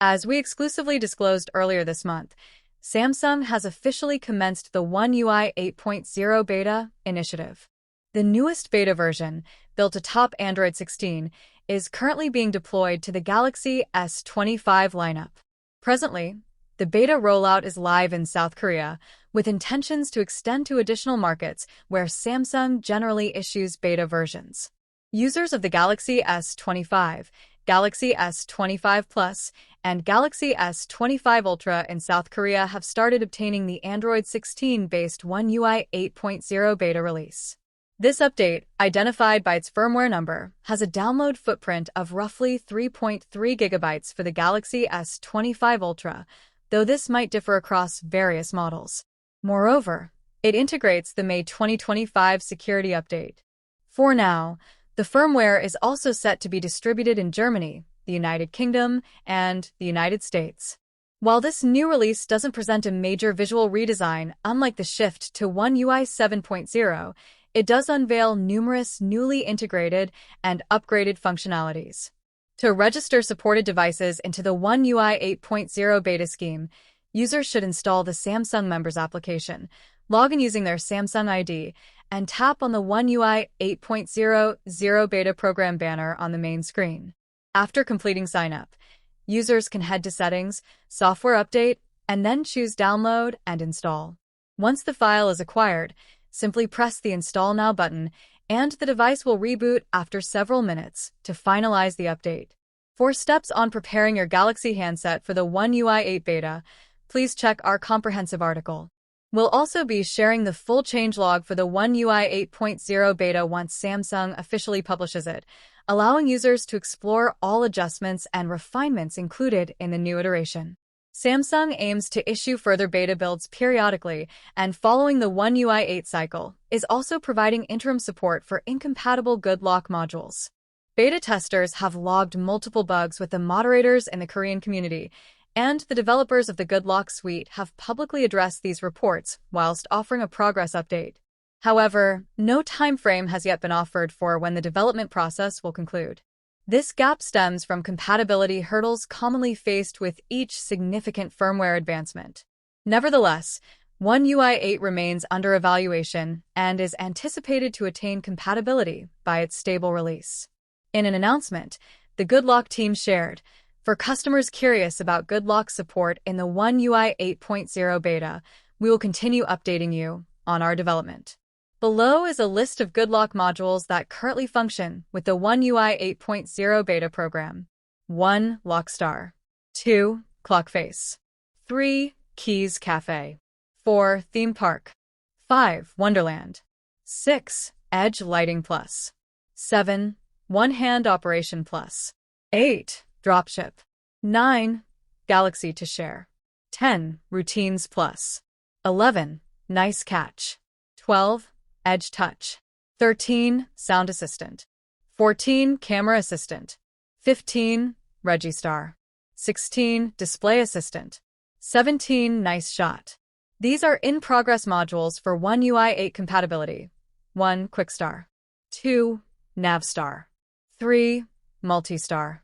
As we exclusively disclosed earlier this month, Samsung has officially commenced the One UI 8.0 beta initiative. The newest beta version, built atop Android 16, is currently being deployed to the Galaxy S25 lineup. Presently, the beta rollout is live in South Korea, with intentions to extend to additional markets where Samsung generally issues beta versions. Users of the Galaxy S25, Galaxy S25 Plus, and Galaxy S25 Ultra in South Korea have started obtaining the Android 16-based One UI 8.0 beta release. This update, identified by its firmware number, has a download footprint of roughly 3.3 gigabytes for the Galaxy S25 Ultra, though this might differ across various models. Moreover, it integrates the May 2025 security update. For now, the firmware is also set to be distributed in Germany, the United Kingdom, and the United States. While this new release doesn't present a major visual redesign, unlike the shift to One UI 7.0, it does unveil numerous newly integrated and upgraded functionalities. To register supported devices into the One UI 8.0 beta scheme, users should install the Samsung Members application, log in using their Samsung ID, and tap on the One UI 8.0 beta program banner on the main screen. After completing sign-up, users can head to Settings, Software Update, and then choose Download and Install. Once the file is acquired, simply press the Install Now button, and the device will reboot after several minutes to finalize the update. For steps on preparing your Galaxy handset for the One UI 8 beta, please check our comprehensive article. We'll also be sharing the full changelog for the One UI 8.0 beta once Samsung officially publishes it, allowing users to explore all adjustments and refinements included in the new iteration. Samsung aims to issue further beta builds periodically, and following the One UI 8 cycle, is also providing interim support for incompatible good lock modules. Beta testers have logged multiple bugs with the moderators in the Korean community, and the developers of the Good Lock suite have publicly addressed these reports whilst offering a progress update. However, no time frame has yet been offered for when the development process will conclude. This gap stems from compatibility hurdles commonly faced with each significant firmware advancement. Nevertheless, One UI 8 remains under evaluation and is anticipated to attain compatibility by its stable release. In an announcement, the Good Lock team shared, "For customers curious about Good Lock support in the One UI 8.0 beta, we will continue updating you on our development." Below is a list of Good Lock modules that currently function with the One UI 8.0 beta program. 1. Lockstar. 2. Clockface. 3. Keys Cafe. 4. Theme Park. 5. Wonderland. 6. Edge Lighting Plus. 7. One Hand Operation Plus. 8. Dropship. 9. Galaxy to Share. 10. Routines Plus. 11. Nice Catch. 12. Edge Touch. 13. Sound Assistant. 14. Camera Assistant. 15. Registar. 16. Display Assistant. 17. Nice Shot. These are in-progress modules for One UI 8 compatibility. 1. Quickstar. 2. Navstar. 3. Multistar.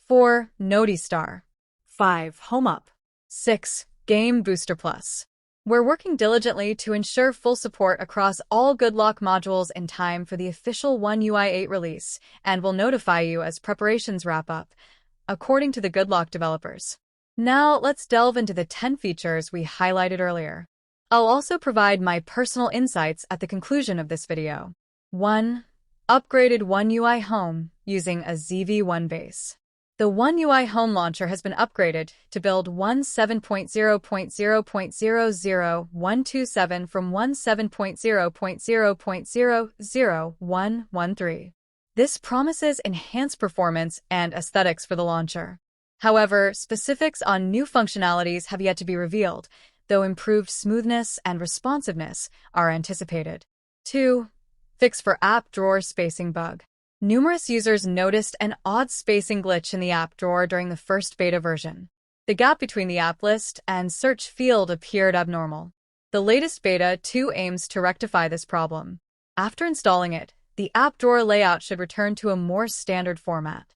4. Notistar. 5. Home Up. 6. Game Booster Plus. We're working diligently to ensure full support across all Good Lock modules in time for the official One UI 8 release, and will notify you as preparations wrap up, according to the Good Lock developers. Now, let's delve into the 10 features we highlighted earlier. I'll also provide my personal insights at the conclusion of this video. 1. Upgraded One UI Home using a ZV-1 base. The One UI Home launcher has been upgraded to build 1.7.0.0.00127 from 1.7.0.0.00113. This promises enhanced performance and aesthetics for the launcher. However, specifics on new functionalities have yet to be revealed, though improved smoothness and responsiveness are anticipated. 2. Fix for app drawer spacing bug. Numerous users noticed an odd spacing glitch in the app drawer during the first beta version. The gap between the app list and search field appeared abnormal. The latest beta 2 aims to rectify this problem. After installing it, the app drawer layout should return to a more standard format.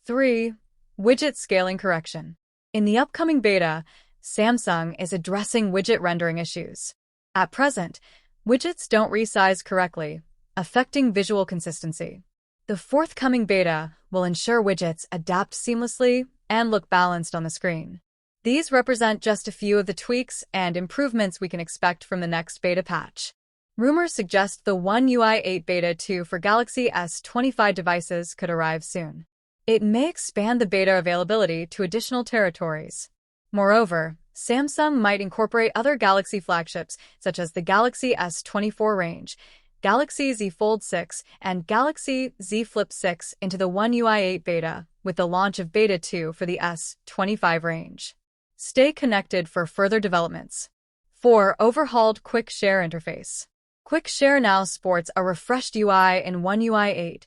3. Widget scaling correction. In the upcoming beta, Samsung is addressing widget rendering issues. At present, widgets don't resize correctly, affecting visual consistency. The forthcoming beta will ensure widgets adapt seamlessly and look balanced on the screen. These represent just a few of the tweaks and improvements we can expect from the next beta patch. Rumors suggest the One UI 8 Beta 2 for Galaxy S25 devices could arrive soon. It may expand the beta availability to additional territories. Moreover, Samsung might incorporate other Galaxy flagships such as the Galaxy S24 range, Galaxy Z Fold 6, and Galaxy Z Flip 6 into the One UI 8 beta, with the launch of Beta 2 for the S25 range. Stay connected for further developments. 4. Overhauled Quick Share interface. Quick Share now sports a refreshed UI in One UI 8,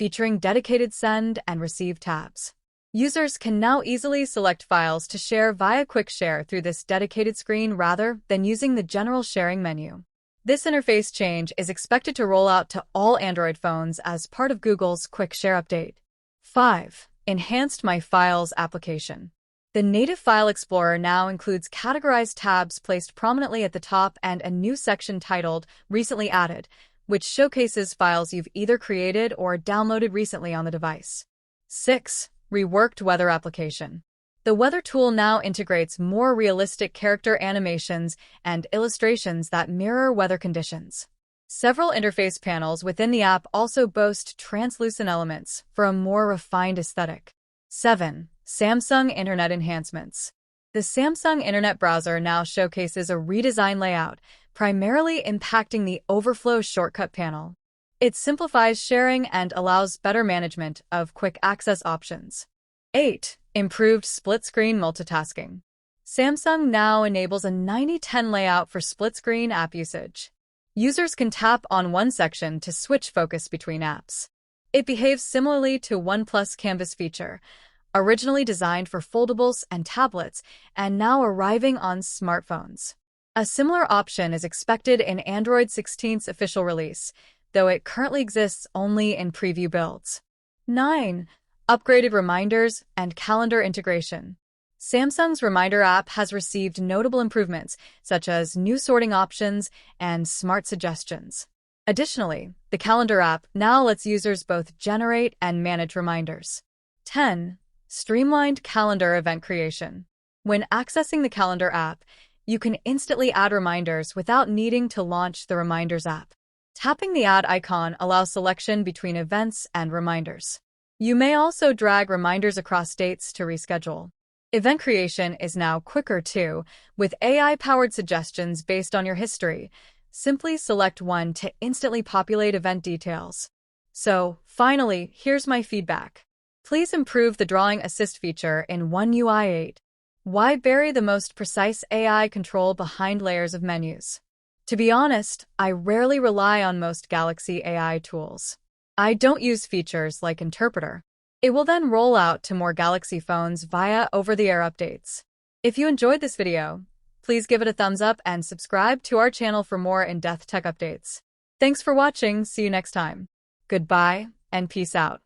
featuring dedicated send and receive tabs. Users can now easily select files to share via Quick Share through this dedicated screen rather than using the general sharing menu. This interface change is expected to roll out to all Android phones as part of Google's Quick Share update. 5. Enhanced My Files application. The native File Explorer now includes categorized tabs placed prominently at the top and a new section titled Recently Added, which showcases files you've either created or downloaded recently on the device. 6. Reworked Weather application. The Weather tool now integrates more realistic character animations and illustrations that mirror weather conditions. Several interface panels within the app also boast translucent elements for a more refined aesthetic. 7. Samsung Internet enhancements. The Samsung Internet browser now showcases a redesigned layout, primarily impacting the Overflow shortcut panel. It simplifies sharing and allows better management of quick access options. 8. Improved split-screen multitasking. Samsung now enables a 90-10 layout for split-screen app usage. Users can tap on one section to switch focus between apps. It behaves similarly to OnePlus Canvas feature, originally designed for foldables and tablets and now arriving on smartphones. A similar option is expected in Android 16's official release, though it currently exists only in preview builds. 9. Upgraded reminders and calendar integration. Samsung's Reminder app has received notable improvements, such as new sorting options and smart suggestions. Additionally, the Calendar app now lets users both generate and manage reminders. 10. Streamlined calendar event creation. When accessing the Calendar app, you can instantly add reminders without needing to launch the Reminders app. Tapping the Add icon allows selection between events and reminders. You may also drag reminders across dates to reschedule. Event creation is now quicker too, with AI-powered suggestions based on your history. Simply select one to instantly populate event details. So, finally, here's my feedback. Please improve the Drawing Assist feature in One UI 8. Why bury the most precise AI control behind layers of menus? To be honest, I rarely rely on most Galaxy AI tools. I don't use features like Interpreter. It will then roll out to more Galaxy phones via over-the-air updates. If you enjoyed this video, please give it a thumbs up and subscribe to our channel for more in-depth tech updates. Thanks for watching. See you next time. Goodbye and peace out.